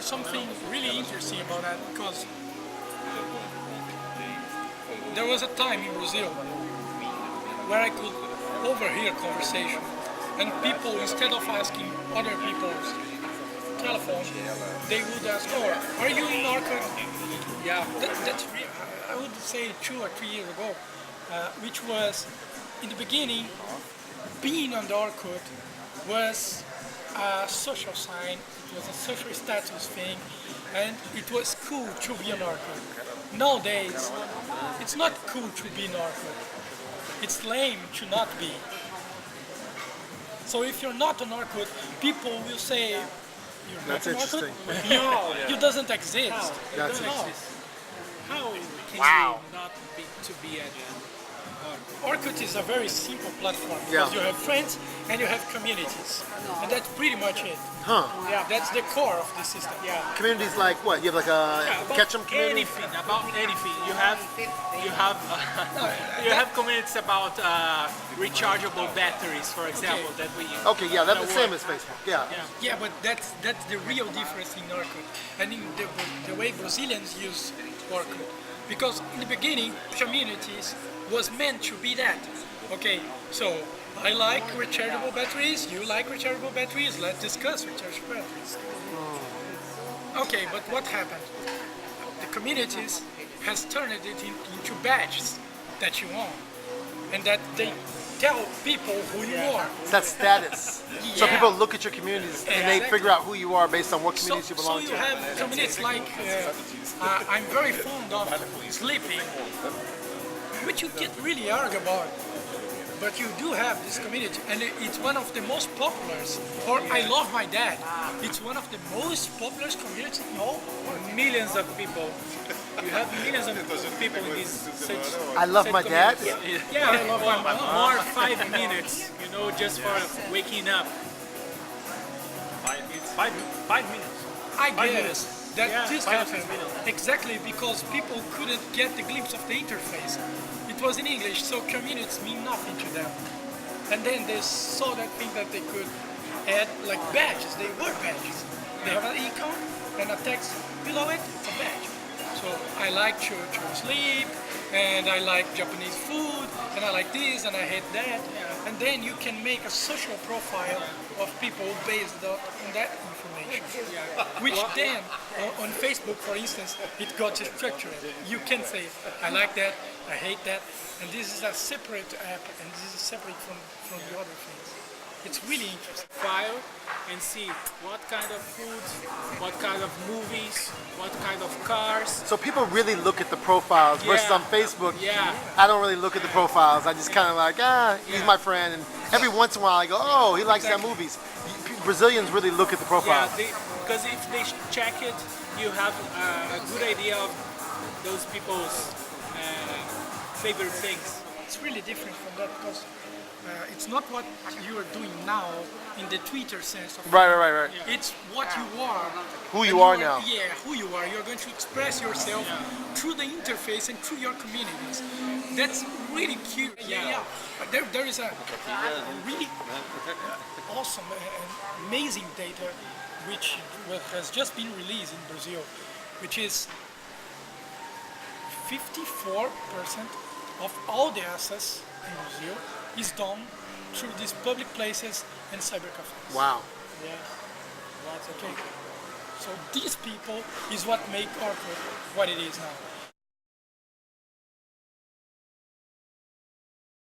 something really interesting about that because there was a time in Brazil where I could overhear conversation, and people, instead of asking other people's telephone, they would ask, "Oh, are you in Orkut?" Yeah, that's I would say 2 or 3 years ago, which was in the beginning, being on the Orkut was a social sign, it was a social status thing, and it was cool to be on Orkut. Nowadays, it's not cool to be on Orkut. It's lame to not be. So if you're not on Orkut, people will say, "You're not That's on interesting. Orkut? You doesn't exist." That's No. How can Wow. you not be to be at Orkut is a very simple platform Yeah. because you have friends and you have communities, and that's pretty much it. Huh. Yeah, that's the core of the system. Yeah. Communities like what? You have like a About Ketchum community? anything, about anything. You have communities about rechargeable batteries, for example, that we use. Okay, yeah, that's the same work. as Facebook. Yeah. Yeah, but that's the real difference in Orkut and in the way Brazilians use Orkut. Because in the beginning, communities was meant to be that. Okay, so I like rechargeable batteries, you like rechargeable batteries, let's discuss rechargeable batteries. Okay, but what happened? The communities has turned it into badges that you own, and that they tell people who you are. That's status. So Yeah. people look at your communities and they Exactly. figure out who you are based on what communities you So belong you to. have communities like I'm very fond of sleeping, which you get really argue about. But you do have this community, and it's one of the most popular. Or I love my dad. It's one of the most popular communities. No, Millions of people. You have millions of people in this such. I love such my dad. community. yeah, I love my mom. More 5 minutes, just for waking up. It's five minutes. I 5 guess minutes. that Yeah, this 5 happened minutes. exactly because people couldn't get the glimpse of the interface. It was in English, so communities mean nothing to them. And then they saw that thing that they could add like badges. They were badges. They have an icon and a text below it. It's a badge. So I like to sleep, and I like Japanese food, and I like this, and I hate that. And then you can make a social profile of people based on that information. Which then, on Facebook, for instance, it got structured. You can say, I like that, I hate that, and this is a separate app, and this is separate from the other things. It's really interesting. File and see what kind of food, what kind of movies, what kind of cars. So people really look at the profiles versus Yeah. on Facebook. Yeah. I don't really look at the profiles. I just kind of like, he's my friend. And every once in a while I go, oh, he likes that movies. Brazilians really look at the Yeah, profiles. because if they check it, you have a good idea of those people's favorite things. It's really different from that because it's not what you are doing now in the Twitter sense of Right. It's what you are. Who And you are now. Yeah, who you are. You're going to express yourself through the interface and through your communities. That's really cute. Yeah. But there is a really awesome and amazing data which has just been released in Brazil, which is 54% of all the access in Brazil is done through these public places and cyber cafes. Wow. Yeah, that's okay. So these people is what make Orkut what it is now.